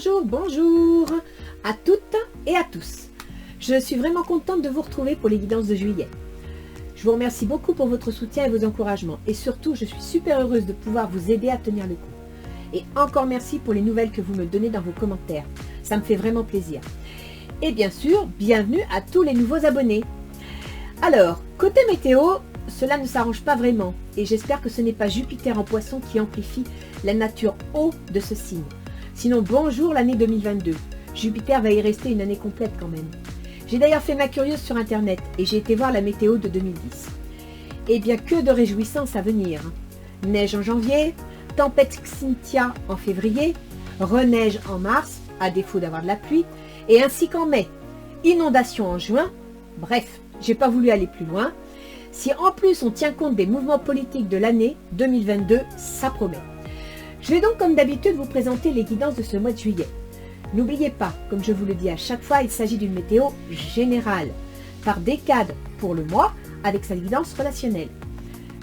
bonjour, bonjour à toutes et à tous. Je suis vraiment contente de vous retrouver pour les guidances de juillet. Je vous remercie beaucoup pour votre soutien et vos encouragements. Et surtout, je suis super heureuse de pouvoir vous aider à tenir le coup. Et encore merci pour les nouvelles que vous me donnez dans vos commentaires. Ça me fait vraiment plaisir. Et bien sûr, bienvenue à tous les nouveaux abonnés. Alors, côté météo, cela ne s'arrange pas vraiment. Et j'espère que ce n'est pas Jupiter en poisson qui amplifie la nature eau de ce signe. Sinon, bonjour l'année 2022. Jupiter va y rester une année complète quand même. J'ai d'ailleurs fait ma curieuse sur internet et j'ai été voir la météo de 2010. Et bien que de réjouissances à venir. Neige en janvier, tempête Xynthia en février, reneige en mars, à défaut d'avoir de la pluie, et ainsi qu'en mai, inondation en juin. Bref, j'ai pas voulu aller plus loin. Si en plus on tient compte des mouvements politiques de l'année 2022, ça promet. Je vais donc comme d'habitude vous présenter les guidances de ce mois de juillet. N'oubliez pas, comme je vous le dis à chaque fois, il s'agit d'une météo générale, par décade pour le mois, avec sa guidance relationnelle.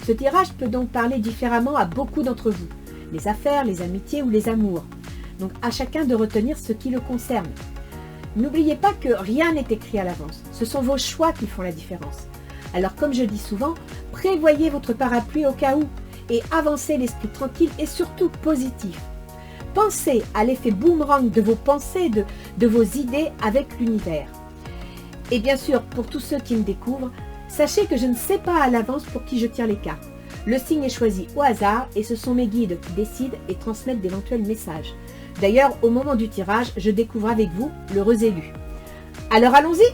Ce tirage peut donc parler différemment à beaucoup d'entre vous, les affaires, les amitiés ou les amours. Donc à chacun de retenir ce qui le concerne. N'oubliez pas que rien n'est écrit à l'avance, ce sont vos choix qui font la différence. Alors comme je dis souvent, prévoyez votre parapluie au cas où, et avancez l'esprit tranquille et surtout positif. Pensez à l'effet boomerang de vos pensées, de vos idées avec l'univers. Et bien sûr, pour tous ceux qui me découvrent, sachez que je ne sais pas à l'avance pour qui je tire les cartes. Le signe est choisi au hasard et ce sont mes guides qui décident et transmettent d'éventuels messages. D'ailleurs, au moment du tirage, je découvre avec vous l'heureux élu. Alors allons-y!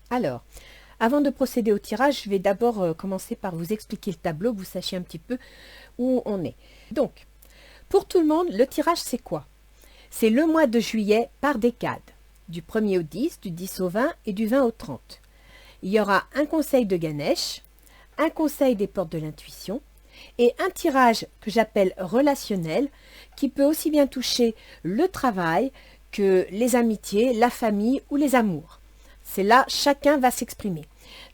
Alors, avant de procéder au tirage, je vais d'abord commencer par vous expliquer le tableau, que vous sachiez un petit peu où on est. Donc, pour tout le monde, le tirage c'est quoi? C'est le mois de juillet par décade, du 1er au 10, du 10 au 20 et du 20 au 30. Il y aura un conseil de Ganesh, un conseil des portes de l'intuition et un tirage que j'appelle relationnel qui peut aussi bien toucher le travail que les amitiés, la famille ou les amours. C'est là, chacun va s'exprimer.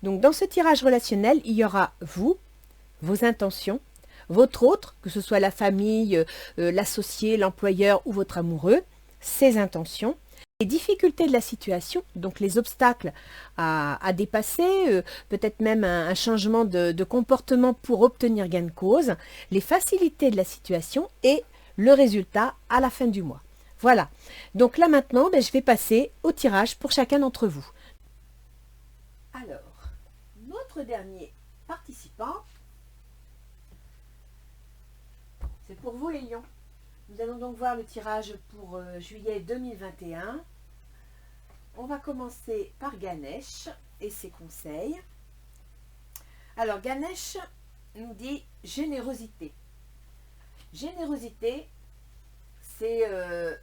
Donc dans ce tirage relationnel, il y aura vous, vos intentions, votre autre, que ce soit la famille, l'associé, l'employeur ou votre amoureux, ses intentions, les difficultés de la situation, donc les obstacles à dépasser, peut-être même un changement de comportement pour obtenir gain de cause, les facilités de la situation et le résultat à la fin du mois. Voilà. Donc là maintenant, je vais passer au tirage pour chacun d'entre vous. Alors, notre dernier participant, c'est pour vous les lions. Nous allons donc voir le tirage pour juillet 2021. On va commencer par Ganesh et ses conseils. Alors Ganesh nous dit générosité. Générosité, c'est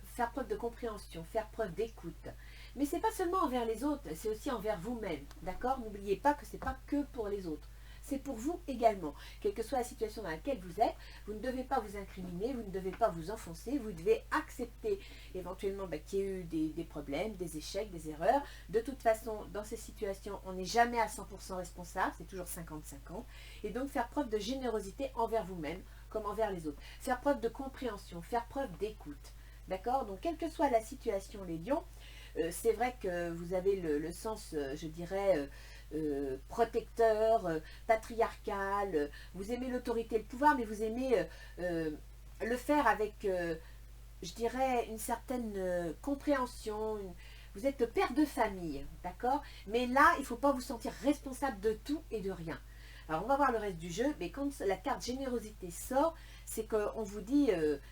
faire preuve de compréhension, faire preuve d'écoute. Mais ce n'est pas seulement envers les autres, c'est aussi envers vous-même. D'accord? N'oubliez pas que ce n'est pas que pour les autres. C'est pour vous également. Quelle que soit la situation dans laquelle vous êtes, vous ne devez pas vous incriminer, vous ne devez pas vous enfoncer, vous devez accepter éventuellement qu'il y ait eu des problèmes, des échecs, des erreurs. De toute façon, dans ces situations, on n'est jamais à 100% responsable, c'est toujours 50-50. Et donc faire preuve de générosité envers vous-même comme envers les autres. Faire preuve de compréhension, faire preuve d'écoute. D'accord? Donc quelle que soit la situation, les lions, c'est vrai que vous avez le sens, je dirais, protecteur, patriarcal, vous aimez l'autorité et le pouvoir, mais vous aimez le faire avec, je dirais, une certaine compréhension, vous êtes le père de famille, d'accord? Mais là, il ne faut pas vous sentir responsable de tout et de rien. Alors, on va voir le reste du jeu, mais quand la carte générosité sort, c'est qu'on vous dit,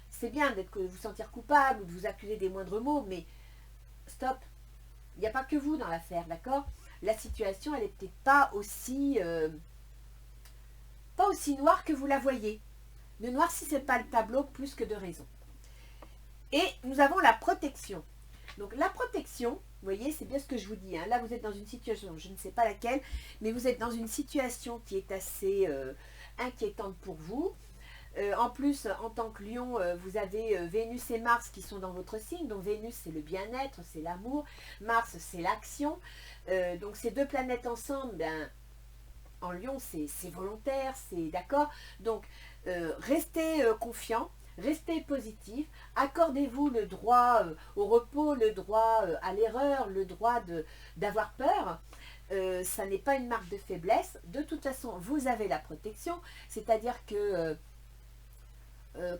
c'est bien de vous sentir coupable ou de vous accuser des moindres mots, mais stop, il n'y a pas que vous dans l'affaire, d'accord? La situation, elle n'est peut-être pas aussi noire que vous la voyez. Ne noircissez pas le tableau plus que de raison. Et nous avons la protection. Donc la protection, vous voyez, c'est bien ce que je vous dis. Hein. Là, vous êtes dans une situation, je ne sais pas laquelle, mais vous êtes dans une situation qui est assez inquiétante pour vous. En plus, en tant que lion, vous avez Vénus et Mars qui sont dans votre signe. Donc Vénus, c'est le bien-être, c'est l'amour. Mars, c'est l'action. Donc ces deux planètes ensemble, en lion, c'est volontaire, c'est d'accord. Donc restez confiant, Restez positif, accordez-vous le droit au repos, le droit à l'erreur, le droit d'avoir peur. Ça n'est pas une marque de faiblesse. De toute façon, vous avez la protection, c'est-à-dire que,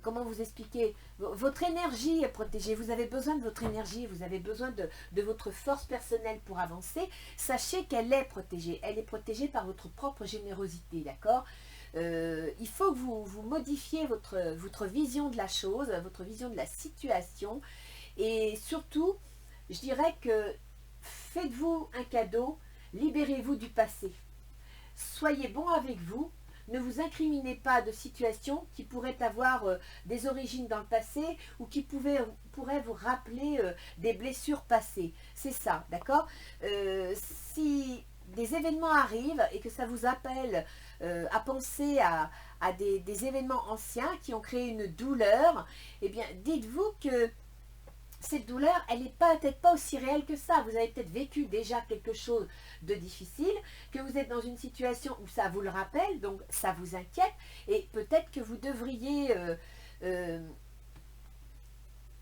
comment vous expliquer, votre énergie est protégée, vous avez besoin de votre énergie, vous avez besoin de votre force personnelle pour avancer. Sachez qu'elle est protégée, elle est protégée par votre propre générosité, d'accord? Il faut que vous modifiez votre vision de la chose, votre vision de la situation, et surtout, je dirais que faites-vous un cadeau, libérez-vous du passé. Soyez bon avec vous, ne vous incriminez pas de situations qui pourraient avoir des origines dans le passé ou qui pourraient vous rappeler des blessures passées. C'est ça, d'accord? Si des événements arrivent et que ça vous appelle à penser à des événements anciens qui ont créé une douleur, eh bien, dites-vous que cette douleur, elle n'est peut-être pas aussi réelle que ça. Vous avez peut-être vécu déjà quelque chose de difficile, que vous êtes dans une situation où ça vous le rappelle, donc ça vous inquiète, et peut-être que vous devriez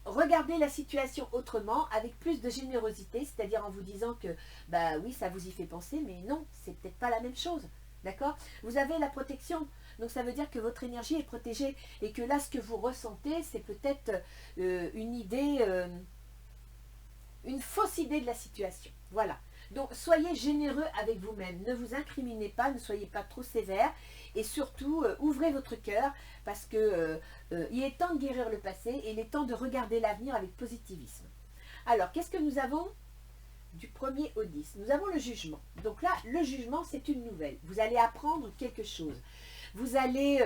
regarder la situation autrement, avec plus de générosité, c'est-à-dire en vous disant que, bah oui, ça vous y fait penser, mais non, c'est peut-être pas la même chose. D'accord? Vous avez la protection, donc ça veut dire que votre énergie est protégée et que là, ce que vous ressentez, c'est peut-être une idée, une fausse idée de la situation. Voilà. Donc, soyez généreux avec vous-même. Ne vous incriminez pas, ne soyez pas trop sévère et surtout, ouvrez votre cœur parce que il est temps de guérir le passé et il est temps de regarder l'avenir avec positivisme. Alors, qu'est-ce que nous avons du 1er au 10? Nous avons le jugement. Donc là, le jugement, c'est une nouvelle. Vous allez apprendre quelque chose. Vous allez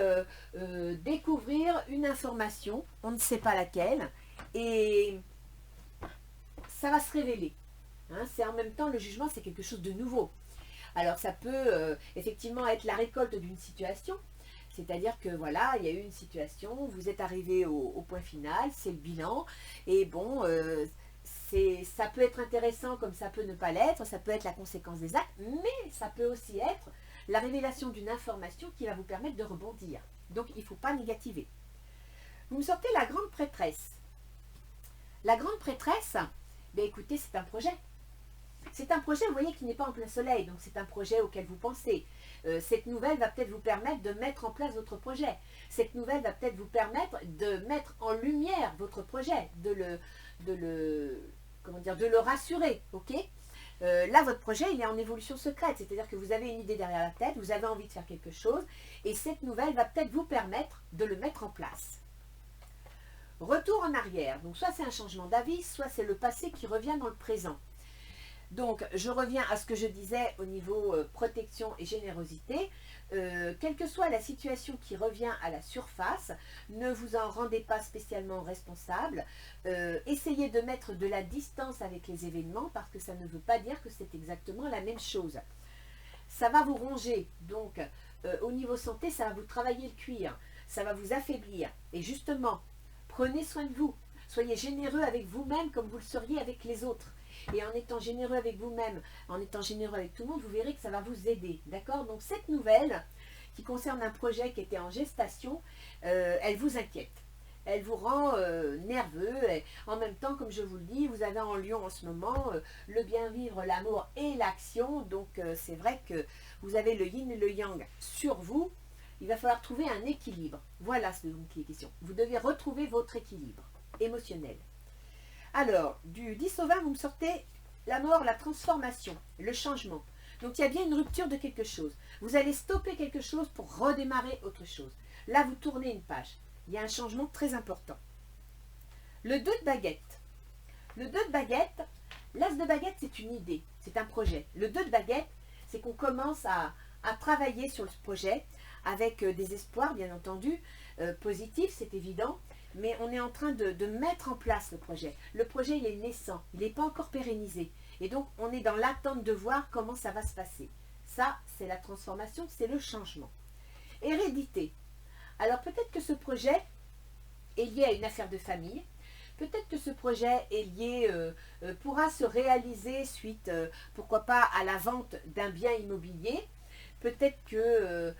découvrir une information, on ne sait pas laquelle, et ça va se révéler. Hein, c'est en même temps, le jugement, c'est quelque chose de nouveau. Alors ça peut effectivement être la récolte d'une situation, c'est-à-dire que voilà, il y a eu une situation, vous êtes arrivé au point final, c'est le bilan, et bon, ça peut être intéressant comme ça peut ne pas l'être, ça peut être la conséquence des actes, mais ça peut aussi être la révélation d'une information qui va vous permettre de rebondir. Donc il ne faut pas négativer. Vous me sortez la grande prêtresse. La grande prêtresse, ben écoutez, c'est un projet. C'est un projet, vous voyez, qui n'est pas en plein soleil, donc c'est un projet auquel vous pensez. Cette nouvelle va peut-être vous permettre de mettre en place votre projet. Cette nouvelle va peut-être vous permettre de mettre en lumière votre projet, de le rassurer, ok? Là, votre projet, il est en évolution secrète, c'est-à-dire que vous avez une idée derrière la tête, vous avez envie de faire quelque chose, et cette nouvelle va peut-être vous permettre de le mettre en place. Retour en arrière, donc soit c'est un changement d'avis, soit c'est le passé qui revient dans le présent. Donc, je reviens à ce que je disais au niveau protection et générosité. Quelle que soit la situation qui revient à la surface, ne vous en rendez pas spécialement responsable. Essayez de mettre de la distance avec les événements parce que ça ne veut pas dire que c'est exactement la même chose. Ça va vous ronger, donc au niveau santé, ça va vous travailler le cuir, ça va vous affaiblir. Et justement, prenez soin de vous. Soyez généreux avec vous-même comme vous le seriez avec les autres. Et en étant généreux avec vous-même, en étant généreux avec tout le monde, vous verrez que ça va vous aider. D'accord? Donc cette nouvelle, qui concerne un projet qui était en gestation, elle vous inquiète. Elle vous rend nerveux. Et en même temps, comme je vous le dis, vous avez en Lion en ce moment le bien vivre, l'amour et l'action. Donc c'est vrai que vous avez le yin et le yang sur vous. Il va falloir trouver un équilibre. Voilà ce dont il est question. Vous devez retrouver votre équilibre émotionnel. Alors, du 10 au 20, vous me sortez la mort, la transformation, le changement. Donc, il y a bien une rupture de quelque chose. Vous allez stopper quelque chose pour redémarrer autre chose. Là, vous tournez une page. Il y a un changement très important. Le 2 de baguette. Le 2 de baguette, l'as de baguette, c'est une idée, c'est un projet. Le 2 de baguette, c'est qu'on commence à travailler sur ce projet avec des espoirs, bien entendu, positifs, c'est évident. Mais on est en train de mettre en place le projet. Le projet, il est naissant, il n'est pas encore pérennisé. Et donc, on est dans l'attente de voir comment ça va se passer. Ça, c'est la transformation, c'est le changement. Hérédité. Alors, peut-être que ce projet est lié à une affaire de famille. Peut-être que ce projet est lié, pourra se réaliser suite, pourquoi pas, à la vente d'un bien immobilier. peut-être que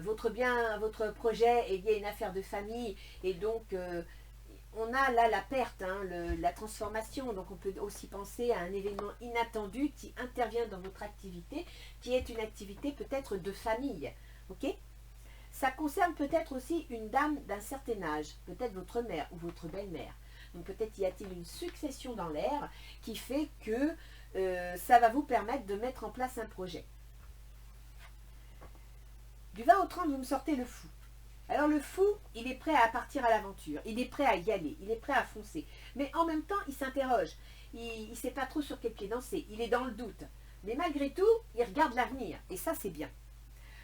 votre projet est lié à une affaire de famille, et donc on a là la perte, hein, la transformation. Donc on peut aussi penser à un événement inattendu qui intervient dans votre activité, qui est une activité peut-être de famille. Ok? Ça concerne peut-être aussi une dame d'un certain âge, peut-être votre mère ou votre belle-mère. Donc peut-être y a-t-il une succession dans l'air qui fait que ça va vous permettre de mettre en place un projet. Du 20 au 30, vous me sortez le fou. Alors le fou, il est prêt à partir à l'aventure, il est prêt à y aller, il est prêt à foncer. Mais en même temps, il s'interroge, il ne sait pas trop sur quel pied danser, il est dans le doute. Mais malgré tout, il regarde l'avenir, et ça c'est bien.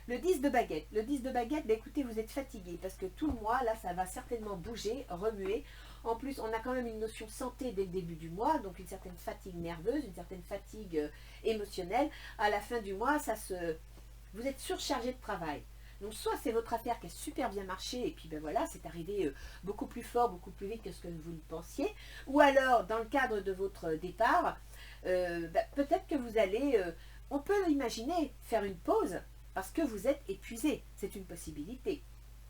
Le 10 de baguette. Le 10 de baguette, bah écoutez, vous êtes fatigué parce que tout le mois, là, ça va certainement bouger, remuer. En plus, on a quand même une notion santé dès le début du mois, donc une certaine fatigue nerveuse, une certaine fatigue émotionnelle. À la fin du mois, vous êtes surchargé de travail. Donc soit c'est votre affaire qui a super bien marché et puis ben voilà, c'est arrivé beaucoup plus fort, beaucoup plus vite que ce que vous le pensiez. Ou alors, dans le cadre de votre départ, peut-être que vous allez, on peut l'imaginer, faire une pause parce que vous êtes épuisé. C'est une possibilité.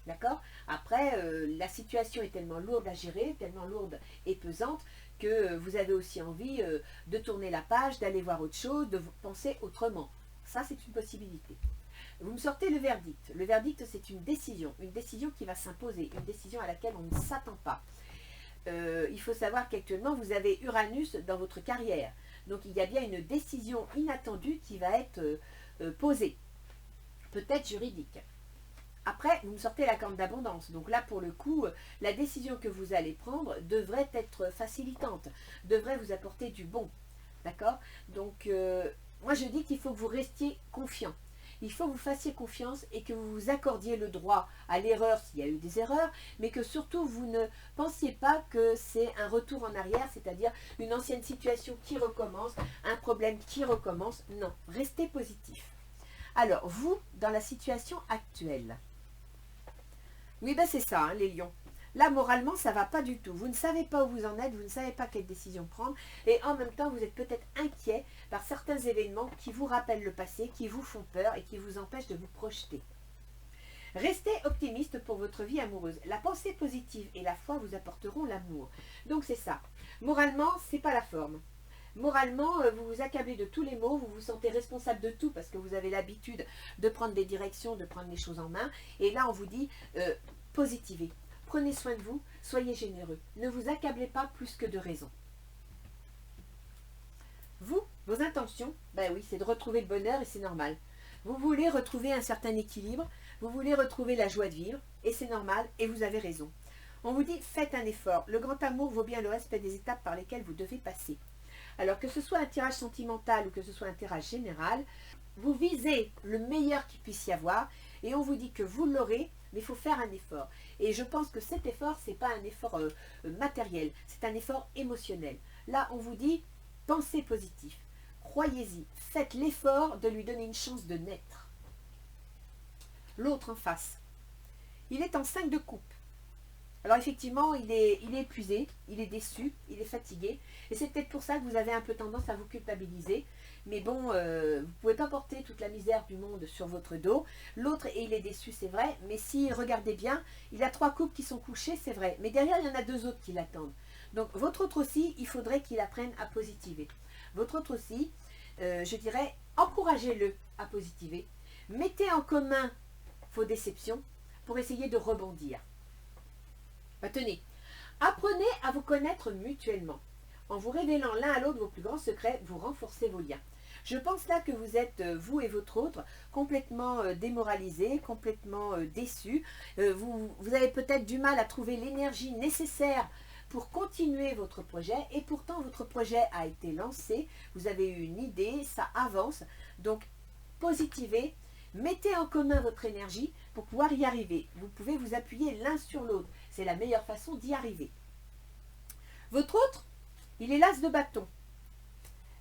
D'accord? Après, la situation est tellement lourde à gérer, tellement lourde et pesante, que vous avez aussi envie de tourner la page, d'aller voir autre chose, de penser autrement. Ça, c'est une possibilité. Vous me sortez le verdict. Le verdict, c'est une décision qui va s'imposer, une décision à laquelle on ne s'attend pas. Il faut savoir qu'actuellement, vous avez Uranus dans votre carrière. Donc, il y a bien une décision inattendue qui va être posée. Peut-être juridique. Après, vous me sortez la corne d'abondance. Donc là, pour le coup, la décision que vous allez prendre devrait être facilitante, devrait vous apporter du bon. D'accord? Donc, moi, je dis qu'il faut que vous restiez confiant. Il faut que vous fassiez confiance et que vous vous accordiez le droit à l'erreur s'il y a eu des erreurs, mais que surtout vous ne pensiez pas que c'est un retour en arrière, c'est-à-dire une ancienne situation qui recommence, un problème qui recommence. Non, restez positif. Alors, vous, dans la situation actuelle, oui, ben c'est ça, hein, les lions. Là, moralement, ça ne va pas du tout. Vous ne savez pas où vous en êtes, vous ne savez pas quelle décision prendre. Et en même temps, vous êtes peut-être inquiet par certains événements qui vous rappellent le passé, qui vous font peur et qui vous empêchent de vous projeter. Restez optimiste pour votre vie amoureuse. La pensée positive et la foi vous apporteront l'amour. Donc, c'est ça. Moralement, ce n'est pas la forme. Moralement, vous vous accablez de tous les maux, vous vous sentez responsable de tout parce que vous avez l'habitude de prendre des directions, de prendre les choses en main. Et là, on vous dit, positivez. Prenez soin de vous, soyez généreux. Ne vous accablez pas plus que de raison. Vous, vos intentions, ben oui, c'est de retrouver le bonheur et c'est normal. Vous voulez retrouver un certain équilibre, vous voulez retrouver la joie de vivre et c'est normal et vous avez raison. On vous dit, faites un effort. Le grand amour vaut bien le respect des étapes par lesquelles vous devez passer. Alors que ce soit un tirage sentimental ou que ce soit un tirage général, vous visez le meilleur qu'il puisse y avoir et on vous dit que vous l'aurez, mais il faut faire un effort. Et je pense que cet effort, ce n'est pas un effort matériel, c'est un effort émotionnel. Là, on vous dit, pensez positif, croyez-y, faites l'effort de lui donner une chance de naître. L'autre en face, il est en 5 de coupe. Alors effectivement, il est épuisé, il est déçu, il est fatigué. Et c'est peut-être pour ça que vous avez un peu tendance à vous culpabiliser. Mais bon, vous ne pouvez pas porter toute la misère du monde sur votre dos. L'autre, il est déçu, c'est vrai. Mais si, regardez bien, il a 3 couples qui sont couchés, c'est vrai. Mais derrière, il y en a 2 autres qui l'attendent. Donc votre autre aussi, il faudrait qu'il apprenne à positiver. Votre autre aussi, je dirais, encouragez-le à positiver. Mettez en commun vos déceptions pour essayer de rebondir. Tenez, apprenez à vous connaître mutuellement. En vous révélant l'un à l'autre vos plus grands secrets, vous renforcez vos liens. Je pense là que vous êtes, vous et votre autre, complètement démoralisés, complètement déçus. Vous avez peut-être du mal à trouver l'énergie nécessaire pour continuer votre projet. Et pourtant, votre projet a été lancé. Vous avez eu une idée, ça avance. Donc, positivez. Mettez en commun votre énergie pour pouvoir y arriver. Vous pouvez vous appuyer l'un sur l'autre. C'est la meilleure façon d'y arriver. Votre autre, il est l'as de bâton.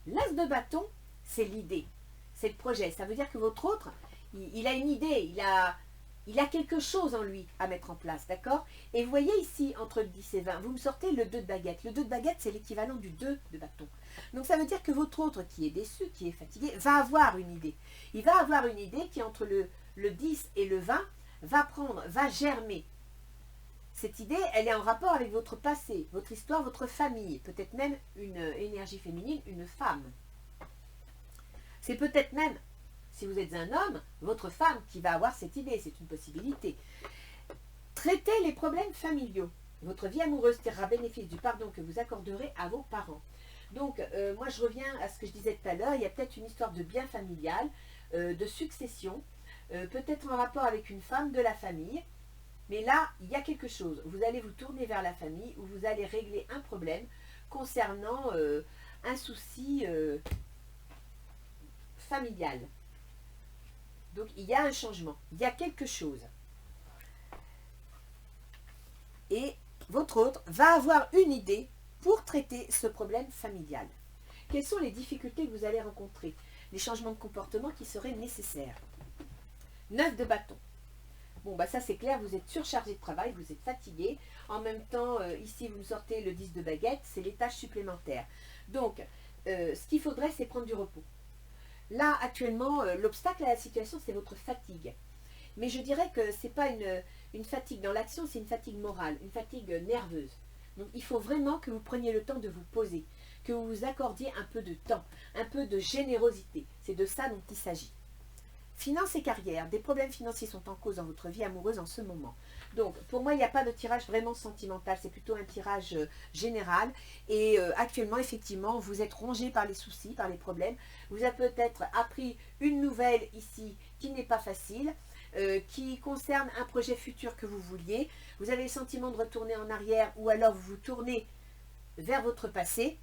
L'as de bâton, c'est l'idée, c'est le projet. Ça veut dire que votre autre, il a une idée, Il a quelque chose en lui à mettre en place, d'accord? Et vous voyez ici, entre le 10 et 20, vous me sortez le 2 de baguette. Le 2 de baguette, c'est l'équivalent du 2 de bâton. Donc ça veut dire que votre autre qui est déçu, qui est fatigué, va avoir une idée. Il va avoir une idée qui, entre le 10 et le 20, va germer. Cette idée, elle est en rapport avec votre passé, votre histoire, votre famille, peut-être même une énergie féminine, une femme. C'est peut-être même, si vous êtes un homme, votre femme qui va avoir cette idée, c'est une possibilité. Traitez les problèmes familiaux. Votre vie amoureuse tirera bénéfice du pardon que vous accorderez à vos parents. Donc, moi je reviens à ce que je disais tout à l'heure, il y a peut-être une histoire de bien familial, de succession, peut-être en rapport avec une femme de la famille, mais là, il y a quelque chose. Vous allez vous tourner vers la famille ou vous allez régler un problème concernant un souci familial. Donc, il y a un changement, il y a quelque chose. Et votre autre va avoir une idée pour traiter ce problème familial. Quelles sont les difficultés que vous allez rencontrer? Les changements de comportement qui seraient nécessaires. 9 de bâton. Bon, bah ça c'est clair, vous êtes surchargé de travail, vous êtes fatigué. En même temps, ici vous me sortez le 10 de baguette, c'est les tâches supplémentaires. Donc, ce qu'il faudrait, c'est prendre du repos. Là, actuellement, l'obstacle à la situation, c'est votre fatigue. Mais je dirais que ce n'est pas une fatigue dans l'action, c'est une fatigue morale, une fatigue nerveuse. Donc, il faut vraiment que vous preniez le temps de vous poser, que vous vous accordiez un peu de temps, un peu de générosité. C'est de ça dont il s'agit. Finances et carrière, des problèmes financiers sont en cause dans votre vie amoureuse en ce moment. Donc, pour moi, il n'y a pas de tirage vraiment sentimental, c'est plutôt un tirage général. Et actuellement, effectivement, vous êtes rongé par les soucis, par les problèmes. Vous avez peut-être appris une nouvelle ici qui n'est pas facile, qui concerne un projet futur que vous vouliez. Vous avez le sentiment de retourner en arrière ou alors vous vous tournez vers votre passé.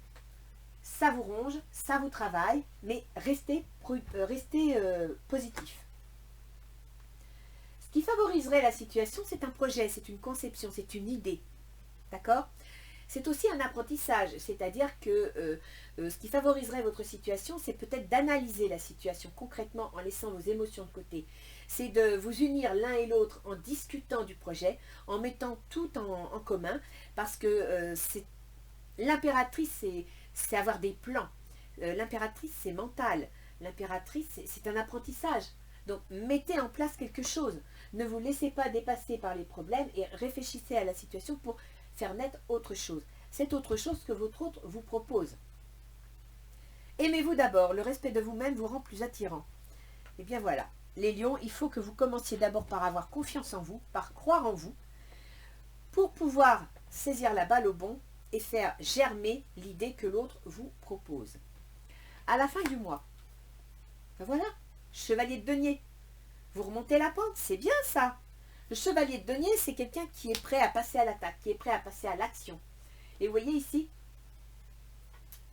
Ça vous ronge, ça vous travaille, mais restez positif. Ce qui favoriserait la situation, c'est un projet, c'est une conception, c'est une idée. D'accord? C'est aussi un apprentissage, c'est-à-dire que ce qui favoriserait votre situation, c'est peut-être d'analyser la situation concrètement en laissant vos émotions de côté. C'est de vous unir l'un et l'autre en discutant du projet, en mettant tout en commun, parce que l'impératrice, c'est avoir des plans. L'impératrice, c'est mental. L'impératrice, c'est un apprentissage. Donc, mettez en place quelque chose. Ne vous laissez pas dépasser par les problèmes et réfléchissez à la situation pour faire naître autre chose. C'est autre chose que votre autre vous propose. Aimez-vous d'abord. Le respect de vous-même vous rend plus attirant. Et bien voilà. Les lions, il faut que vous commenciez d'abord par avoir confiance en vous, par croire en vous, pour pouvoir saisir la balle au bon et faire germer l'idée que l'autre vous propose. À la fin du mois, ben voilà, chevalier de denier. Vous remontez la pente, c'est bien ça. Le chevalier de denier, c'est quelqu'un qui est prêt à passer à l'attaque, qui est prêt à passer à l'action. Et vous voyez ici,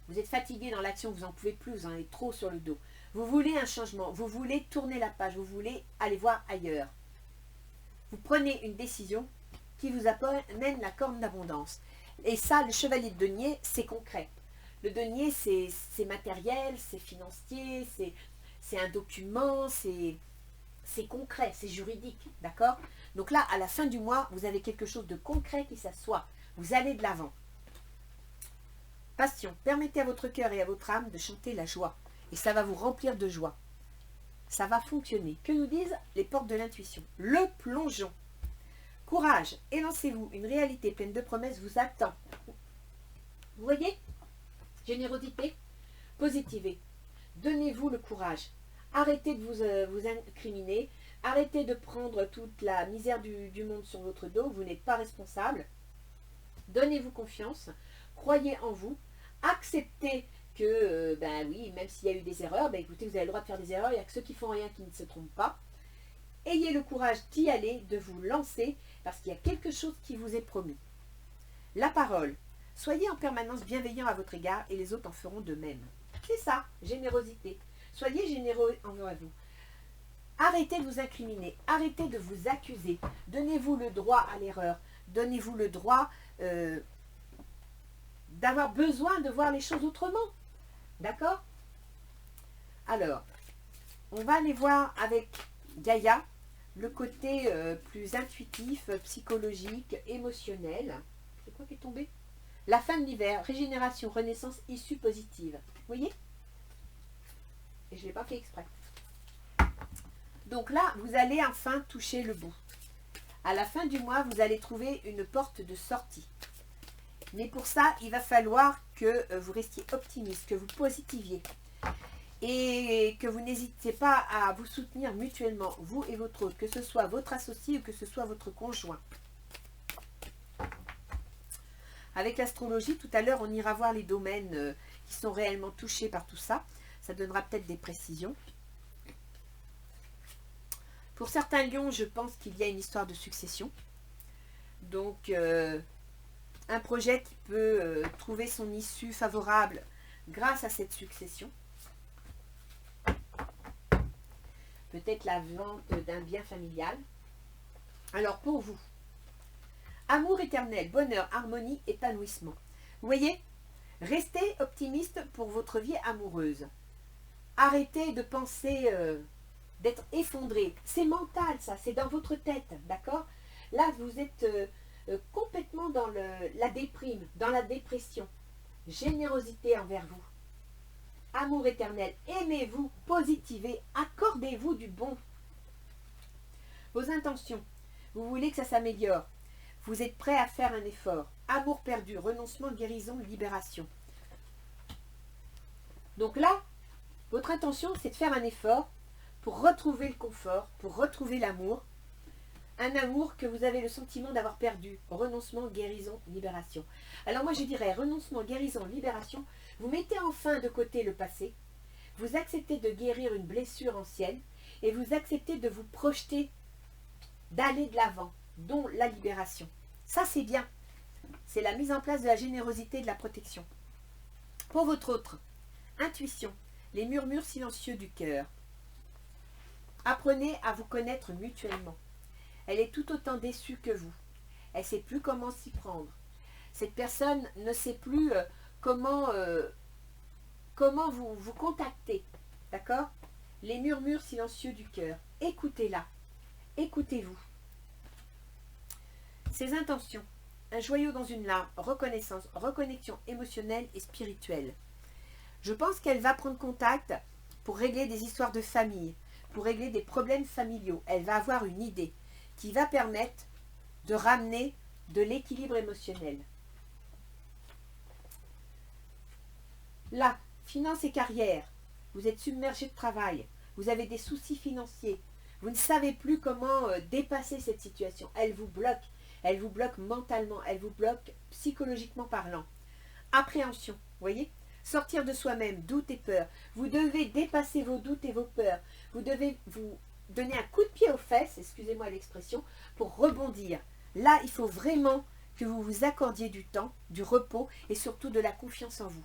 vous êtes fatigué dans l'action, vous n'en pouvez plus, vous en avez trop sur le dos. Vous voulez un changement, vous voulez tourner la page, vous voulez aller voir ailleurs. Vous prenez une décision qui vous amène la corne d'abondance. Et ça, le chevalier de denier, c'est concret. Le denier, c'est matériel, c'est financier, c'est un document, c'est concret, c'est juridique, d'accord? Donc là, à la fin du mois, vous avez quelque chose de concret qui s'assoit. Vous allez de l'avant. Passion, permettez à votre cœur et à votre âme de chanter la joie. Et ça va vous remplir de joie. Ça va fonctionner. Que nous disent les portes de l'intuition? Le plongeon. Courage, élancez-vous. Une réalité pleine de promesses vous attend. Vous voyez? Générosité, positivez. Donnez-vous le courage. Arrêtez de vous incriminer. Arrêtez de prendre toute la misère du monde sur votre dos. Vous n'êtes pas responsable. Donnez-vous confiance. Croyez en vous. Acceptez que, ben oui, même s'il y a eu des erreurs, ben écoutez, vous avez le droit de faire des erreurs. Il n'y a que ceux qui font rien qui ne se trompent pas. Ayez le courage d'y aller, de vous lancer, parce qu'il y a quelque chose qui vous est promis. La parole. Soyez en permanence bienveillant à votre égard et les autres en feront de même. C'est ça, générosité. Soyez généreux envers vous. Arrêtez de vous incriminer, arrêtez de vous accuser. Donnez-vous le droit à l'erreur. Donnez-vous le droit d'avoir besoin de voir les choses autrement. D'accord? Alors, on va aller voir avec Gaïa le côté plus intuitif, psychologique, émotionnel. C'est quoi qui est tombé? La fin de l'hiver, régénération, renaissance, issue positive. Vous voyez? Et je ne l'ai pas fait exprès. Donc là, vous allez enfin toucher le bout. À la fin du mois, vous allez trouver une porte de sortie. Mais pour ça, il va falloir que vous restiez optimiste, que vous positiviez. Et que vous n'hésitez pas à vous soutenir mutuellement, vous et votre autre, que ce soit votre associé ou que ce soit votre conjoint. Avec l'astrologie, tout à l'heure, on ira voir les domaines qui sont réellement touchés par tout ça. Ça donnera peut-être des précisions. Pour certains lions, je pense qu'il y a une histoire de succession. Donc, un projet qui peut trouver son issue favorable grâce à cette succession. Peut-être la vente d'un bien familial. Alors, pour vous, amour éternel, bonheur, harmonie, épanouissement. Vous voyez, restez optimiste pour votre vie amoureuse. Arrêtez de penser d'être effondré. C'est mental, ça, c'est dans votre tête, d'accord? Là, vous êtes complètement dans la déprime, dans la dépression. Générosité envers vous. Amour éternel, aimez-vous, positivez, accordez-vous du bon. Vos intentions, vous voulez que ça s'améliore. Vous êtes prêt à faire un effort. Amour perdu, renoncement, guérison, libération. Donc là, votre intention, c'est de faire un effort pour retrouver le confort, pour retrouver l'amour. Un amour que vous avez le sentiment d'avoir perdu. Renoncement, guérison, libération. Alors moi je dirais renoncement, guérison, libération. Vous mettez enfin de côté le passé. Vous acceptez de guérir une blessure ancienne. Et vous acceptez de vous projeter, d'aller de l'avant, dont la libération. Ça c'est bien. C'est la mise en place de la générosité et de la protection. Pour votre autre, intuition, les murmures silencieux du cœur. Apprenez à vous connaître mutuellement. Elle est tout autant déçue que vous. Elle ne sait plus comment s'y prendre. Cette personne ne sait plus comment vous contacter. D'accord? Les murmures silencieux du cœur. Écoutez-la. Écoutez-vous. Ses intentions. Un joyau dans une larme. Reconnaissance. Reconnexion émotionnelle et spirituelle. Je pense qu'elle va prendre contact pour régler des histoires de famille. Pour régler des problèmes familiaux. Elle va avoir une idée qui va permettre de ramener de l'équilibre émotionnel. Là, finances et carrière, vous êtes submergé de travail, vous avez des soucis financiers, vous ne savez plus comment dépasser cette situation. Elle vous bloque mentalement, elle vous bloque psychologiquement parlant. Appréhension, vous voyez? Sortir de soi-même, doute et peur. Vous devez dépasser vos doutes et vos peurs. Vous devez vous donner un coup de pied aux fesses, excusez-moi l'expression, pour rebondir. Là, il faut vraiment que vous vous accordiez du temps, du repos et surtout de la confiance en vous.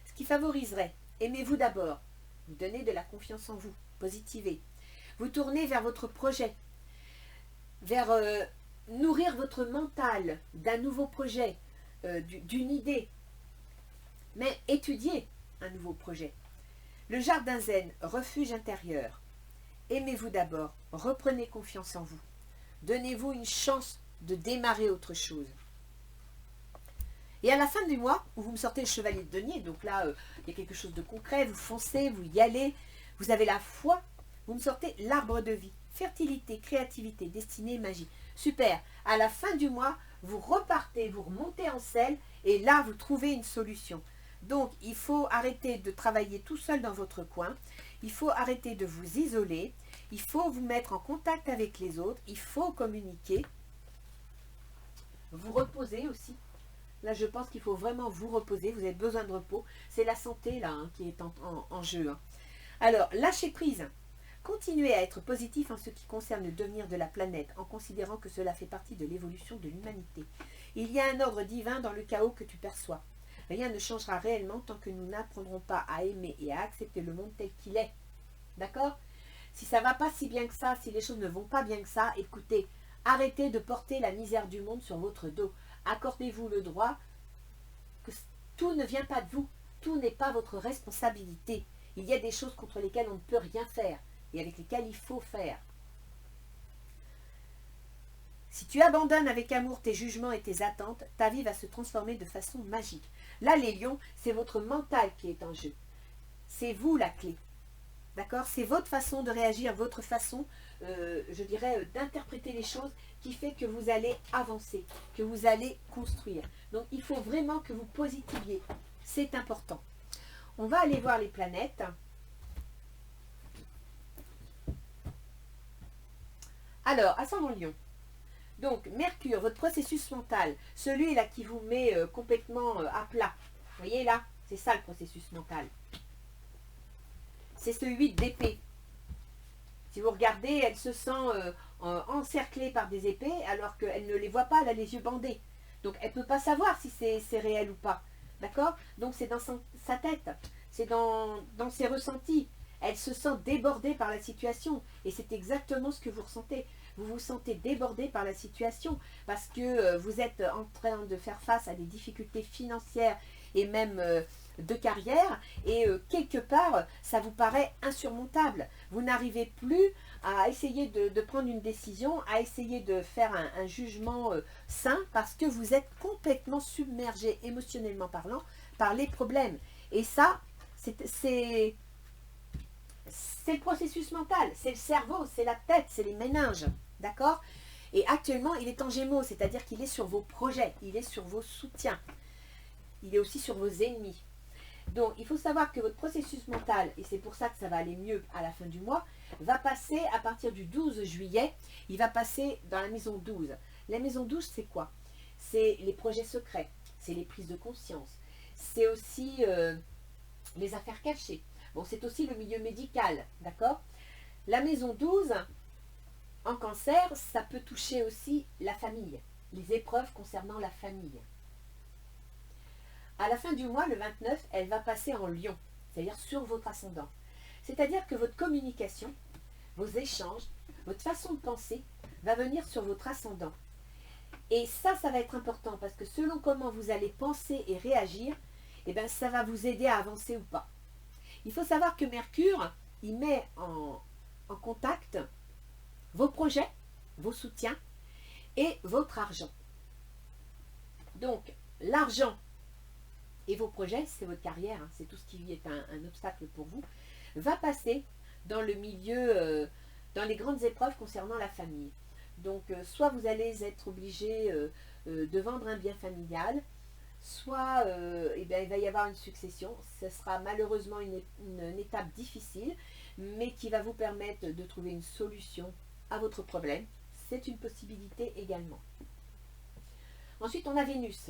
Ce qui favoriserait, aimez-vous d'abord, vous donnez de la confiance en vous, positivez. Vous tournez vers votre projet, vers nourrir votre mental d'un nouveau projet, d'une idée. Mais étudiez un nouveau projet. Le jardin zen, refuge intérieur. Aimez-vous d'abord, reprenez confiance en vous. Donnez-vous une chance de démarrer autre chose. Et à la fin du mois, où vous me sortez le chevalier de denier, donc là, il y a quelque chose de concret, vous foncez, vous y allez, vous avez la foi, vous me sortez l'arbre de vie. Fertilité, créativité, destinée, magie. Super. À la fin du mois, vous repartez, vous remontez en selle, et là, vous trouvez une solution. Donc, il faut arrêter de travailler tout seul dans votre coin. Il faut arrêter de vous isoler. Il faut vous mettre en contact avec les autres. Il faut communiquer. Vous reposer aussi. Là, je pense qu'il faut vraiment vous reposer. Vous avez besoin de repos. C'est la santé, là, qui est en jeu. Alors, lâchez prise. Continuez à être positif en ce qui concerne le devenir de la planète, en considérant que cela fait partie de l'évolution de l'humanité. Il y a un ordre divin dans le chaos que tu perçois. Rien ne changera réellement tant que nous n'apprendrons pas à aimer et à accepter le monde tel qu'il est. D'accord? Si ça ne va pas si bien que ça, si les choses ne vont pas bien que ça, écoutez, arrêtez de porter la misère du monde sur votre dos. Accordez-vous le droit que tout ne vient pas de vous. Tout n'est pas votre responsabilité. Il y a des choses contre lesquelles on ne peut rien faire et avec lesquelles il faut faire. Si tu abandonnes avec amour tes jugements et tes attentes, ta vie va se transformer de façon magique. Là, les lions, c'est votre mental qui est en jeu. C'est vous la clé. D'accord? C'est votre façon de réagir, votre façon, je dirais, d'interpréter les choses qui fait que vous allez avancer, que vous allez construire. Donc, il faut vraiment que vous positiviez. C'est important. On va aller voir les planètes. Alors, ascendant Lion. Donc, Mercure, votre processus mental, celui-là qui vous met complètement à plat. Vous voyez là? C'est ça le processus mental. C'est ce 8 d'épée. Si vous regardez, elle se sent encerclée par des épées alors qu'elle ne les voit pas, elle a les yeux bandés. Donc elle ne peut pas savoir si c'est réel ou pas. D'accord? Donc c'est dans sa tête, c'est dans ses ressentis. Elle se sent débordée par la situation. Et c'est exactement ce que vous ressentez. Vous vous sentez débordé par la situation parce que vous êtes en train de faire face à des difficultés financières et même de carrière, et quelque part, ça vous paraît insurmontable. Vous n'arrivez plus à essayer de prendre une décision, à essayer de faire un jugement sain, parce que vous êtes complètement submergé, émotionnellement parlant, par les problèmes. Et ça, c'est le processus mental, c'est le cerveau, c'est la tête, c'est les méninges, d'accord? Et actuellement, il est en Gémeaux, c'est-à-dire qu'il est sur vos projets, il est sur vos soutiens. Il est aussi sur vos ennemis. Donc, il faut savoir que votre processus mental, et c'est pour ça que ça va aller mieux à la fin du mois, va passer à partir du 12 juillet, il va passer dans la maison 12. La maison 12, c'est quoi? C'est les projets secrets, c'est les prises de conscience, c'est aussi les affaires cachées. Bon, c'est aussi le milieu médical, d'accord? La maison 12, en cancer, ça peut toucher aussi la famille, les épreuves concernant la famille. À la fin du mois, le 29, elle va passer en Lion, c'est-à-dire sur votre ascendant. C'est-à-dire que votre communication, vos échanges, votre façon de penser va venir sur votre ascendant. Et ça va être important parce que selon comment vous allez penser et réagir, eh bien, ça va vous aider à avancer ou pas. Il faut savoir que Mercure, il met en contact vos projets, vos soutiens et votre argent. Donc, l'argent et vos projets, c'est votre carrière, hein, c'est tout ce qui est un obstacle pour vous, va passer dans le milieu, dans les grandes épreuves concernant la famille. Donc, soit vous allez être obligé de vendre un bien familial, soit eh bien, il va y avoir une succession. Ce sera malheureusement une étape difficile, mais qui va vous permettre de trouver une solution à votre problème. C'est une possibilité également. Ensuite, on a Vénus.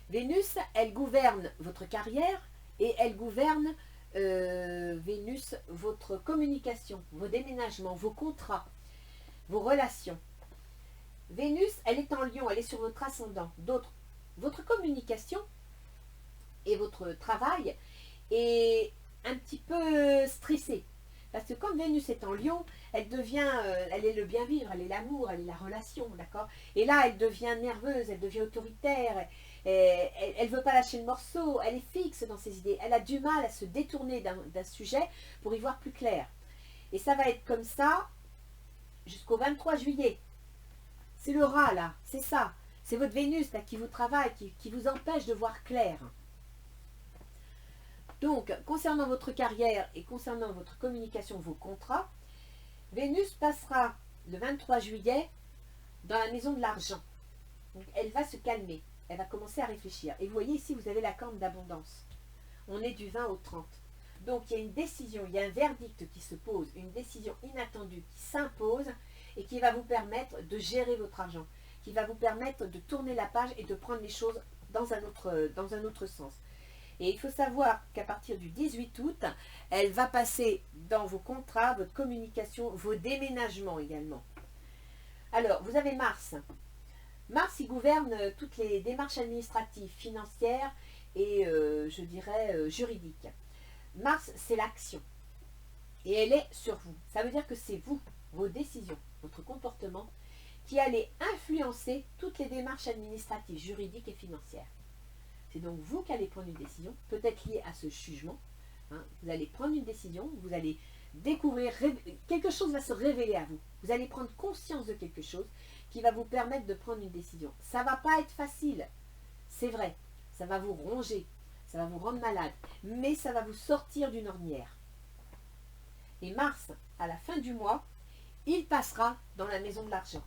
Vénus, elle gouverne votre carrière et elle gouverne, Vénus, votre communication, vos déménagements, vos contrats, vos relations. Vénus, elle est en Lion, elle est sur votre ascendant. Votre communication et votre travail est un petit peu stressé. Parce que comme Vénus est en Lion, elle est le bien vivre, elle est l'amour, elle est la relation, d'accord? Et là, elle devient nerveuse, elle devient autoritaire, elle ne veut pas lâcher le morceau, elle est fixe dans ses idées, elle a du mal à se détourner d'un sujet pour y voir plus clair. Et ça va être comme ça jusqu'au 23 juillet. C'est le rat là, c'est ça. C'est votre Vénus là qui vous travaille, qui vous empêche de voir clair. Donc, concernant votre carrière et concernant votre communication, vos contrats, Vénus passera le 23 juillet dans la maison de l'argent. Donc, elle va se calmer, elle va commencer à réfléchir. Et vous voyez ici, vous avez la corne d'abondance. On est du 20 au 30. Donc, il y a une décision, il y a un verdict qui se pose, une décision inattendue qui s'impose et qui va vous permettre de gérer votre argent, qui va vous permettre de tourner la page et de prendre les choses dans un autre sens. Et il faut savoir qu'à partir du 18 août, elle va passer dans vos contrats, votre communication, vos déménagements également. Alors, vous avez Mars. Mars, il gouverne toutes les démarches administratives, financières et, je dirais, juridiques. Mars, c'est l'action. Et elle est sur vous. Ça veut dire que c'est vous, vos décisions, votre comportement, qui allez influencer toutes les démarches administratives, juridiques et financières. C'est donc vous qui allez prendre une décision, peut-être liée à ce jugement. Hein. Vous allez prendre une décision, vous allez découvrir, quelque chose va se révéler à vous. Vous allez prendre conscience de quelque chose qui va vous permettre de prendre une décision. Ça ne va pas être facile, c'est vrai. Ça va vous ronger, ça va vous rendre malade, mais ça va vous sortir d'une ornière. Et Mars, à la fin du mois, il passera dans la maison de l'argent.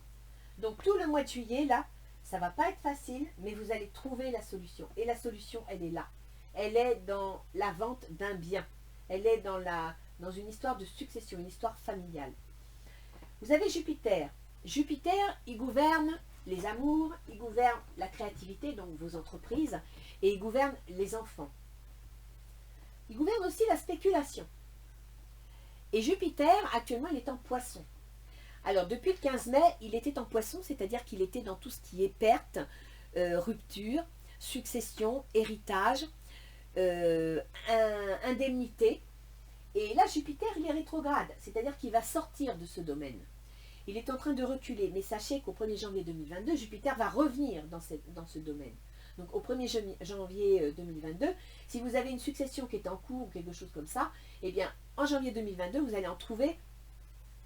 Donc tout le mois de juillet, là, ça ne va pas être facile, mais vous allez trouver la solution. Et la solution, elle est là. Elle est dans la vente d'un bien. Elle est dans une histoire de succession, une histoire familiale. Vous avez Jupiter. Jupiter, il gouverne les amours, il gouverne la créativité, donc vos entreprises, et il gouverne les enfants. Il gouverne aussi la spéculation. Et Jupiter, actuellement, il est en Poisson. Alors, depuis le 15 mai, il était en Poisson, c'est-à-dire qu'il était dans tout ce qui est perte, rupture, succession, héritage, indemnité. Et là, Jupiter, il est rétrograde, c'est-à-dire qu'il va sortir de ce domaine. Il est en train de reculer, mais sachez qu'au 1er janvier 2022, Jupiter va revenir dans ce domaine. Donc au 1er janvier 2022, si vous avez une succession qui est en cours ou quelque chose comme ça, eh bien, en janvier 2022, vous allez en trouver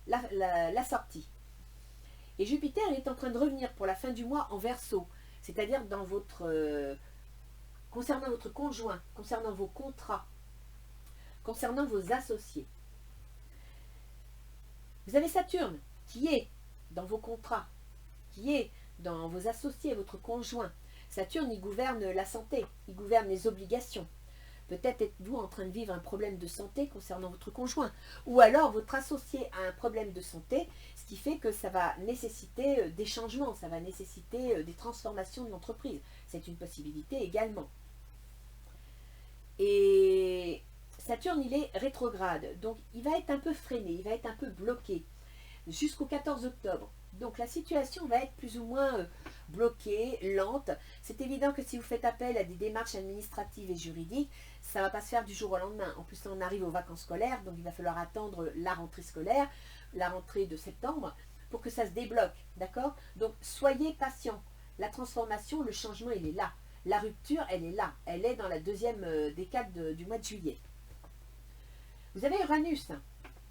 la sortie. Et Jupiter, il est en train de revenir pour la fin du mois en Verseau, c'est-à-dire dans concernant votre conjoint, concernant vos contrats, concernant vos associés. Vous avez Saturne qui est dans vos contrats, qui est dans vos associés, votre conjoint. Saturne, il gouverne la santé, il gouverne les obligations. Peut-être êtes-vous en train de vivre un problème de santé concernant votre conjoint. Ou alors votre associé a un problème de santé, ce qui fait que ça va nécessiter des changements, ça va nécessiter des transformations de l'entreprise. C'est une possibilité également. Et Saturne, il est rétrograde, donc il va être un peu freiné, il va être un peu bloqué jusqu'au 14 octobre. Donc la situation va être plus ou moins bloquée, lente. C'est évident que si vous faites appel à des démarches administratives et juridiques, ça ne va pas se faire du jour au lendemain. En plus, on arrive aux vacances scolaires, donc il va falloir attendre la rentrée scolaire, la rentrée de septembre, pour que ça se débloque, d'accord? Donc soyez patients. La transformation, le changement, il est là. La rupture, elle est là. Elle est dans la deuxième décade du mois de juillet. Vous avez Uranus.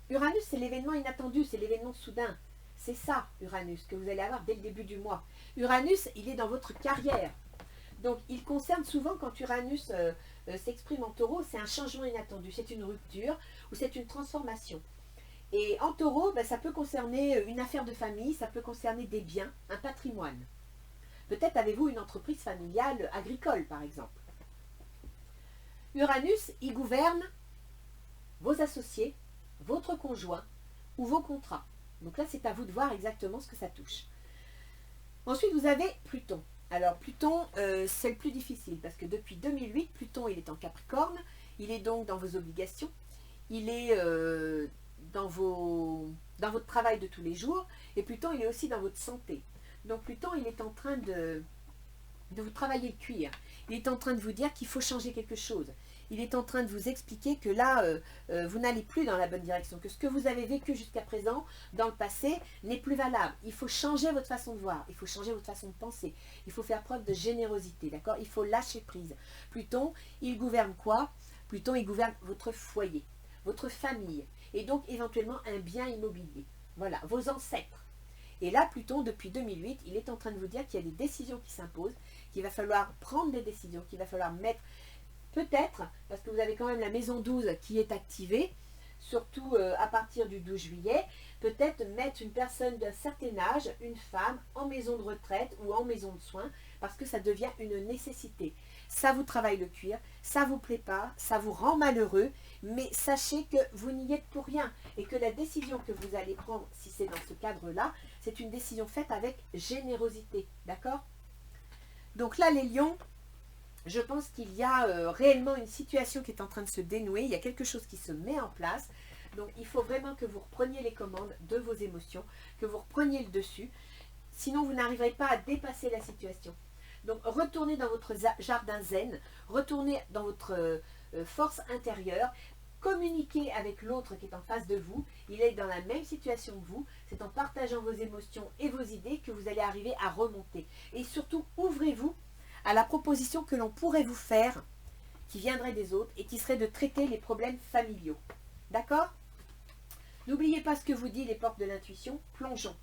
Uranus, c'est l'événement inattendu, c'est l'événement soudain. C'est ça, Uranus, que vous allez avoir dès le début du mois. Uranus, il est dans votre carrière. Donc, il concerne souvent, quand Uranus s'exprime en taureau, c'est un changement inattendu, c'est une rupture ou c'est une transformation. Et en taureau, ben, ça peut concerner une affaire de famille, ça peut concerner des biens, un patrimoine. Peut-être avez-vous une entreprise familiale agricole, par exemple. Uranus, il gouverne vos associés, votre conjoint ou vos contrats. Donc là, c'est à vous de voir exactement ce que ça touche. Ensuite, vous avez Pluton. Alors, Pluton, c'est le plus difficile parce que depuis 2008, Pluton, il est en Capricorne. Il est donc dans vos obligations. Il est dans votre travail de tous les jours. Et Pluton, il est aussi dans votre santé. Donc, Pluton, il est en train de vous travailler le cuir. Il est en train de vous dire qu'il faut changer quelque chose. Il est en train de vous expliquer que là, vous n'allez plus dans la bonne direction, que ce que vous avez vécu jusqu'à présent, dans le passé, n'est plus valable. Il faut changer votre façon de voir, il faut changer votre façon de penser, il faut faire preuve de générosité, d'accord? Il faut lâcher prise. Pluton, il gouverne quoi? Pluton, il gouverne votre foyer, votre famille, et donc éventuellement un bien immobilier. Voilà, vos ancêtres. Et là, Pluton, depuis 2008, il est en train de vous dire qu'il y a des décisions qui s'imposent, qu'il va falloir prendre des décisions, qu'il va falloir mettre... Peut-être, parce que vous avez quand même la maison 12 qui est activée, surtout à partir du 12 juillet, peut-être mettre une personne d'un certain âge, une femme, en maison de retraite ou en maison de soins, parce que ça devient une nécessité. Ça vous travaille le cuir, ça ne vous plaît pas, ça vous rend malheureux, mais sachez que vous n'y êtes pour rien et que la décision que vous allez prendre, si c'est dans ce cadre-là, c'est une décision faite avec générosité, d'accord? Donc là, les lions... Je pense qu'il y a réellement une situation qui est en train de se dénouer, il y a quelque chose qui se met en place. Donc il faut vraiment que vous repreniez les commandes de vos émotions, que vous repreniez le dessus. Sinon vous n'arriverez pas à dépasser la situation. Donc retournez dans votre jardin zen, retournez dans votre force intérieure, communiquez avec l'autre qui est en face de vous. Il est dans la même situation que vous. C'est en partageant vos émotions et vos idées que vous allez arriver à remonter. Et surtout, ouvrez-vous à la proposition que l'on pourrait vous faire, qui viendrait des autres, et qui serait de traiter les problèmes familiaux. D'accord? N'oubliez pas ce que vous dit les portes de l'intuition, plongeons.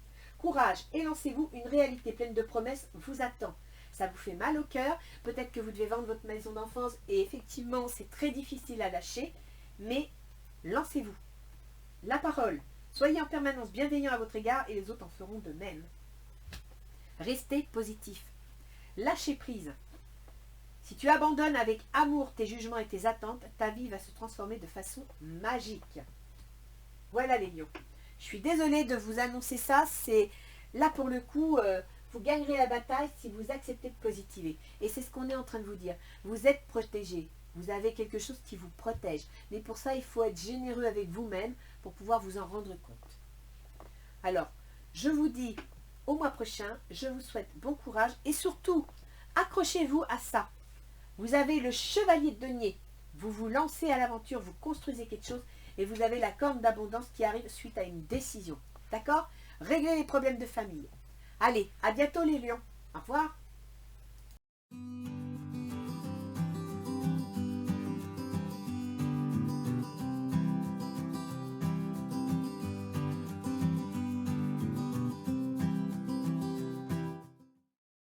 courage et lancez-vous, une réalité pleine de promesses vous attend. Ça vous fait mal au cœur, peut-être que vous devez vendre votre maison d'enfance et effectivement c'est très difficile à lâcher, mais lancez-vous. La parole, soyez en permanence bienveillant à votre égard et les autres en feront de même. Restez positif. Lâchez prise. Si tu abandonnes avec amour tes jugements et tes attentes, ta vie va se transformer de façon magique. Voilà les lions. Je suis désolée de vous annoncer ça, c'est là pour le coup, vous gagnerez la bataille si vous acceptez de positiver. Et c'est ce qu'on est en train de vous dire. Vous êtes protégés, vous avez quelque chose qui vous protège. Mais pour ça, il faut être généreux avec vous-même pour pouvoir vous en rendre compte. Alors, je vous dis au mois prochain, je vous souhaite bon courage et surtout, accrochez-vous à ça. Vous avez le chevalier de denier, vous vous lancez à l'aventure, vous construisez quelque chose et vous avez la corne d'abondance qui arrive suite à une décision. D'accord? Réglez les problèmes de famille. Allez, à bientôt les lions. Au revoir.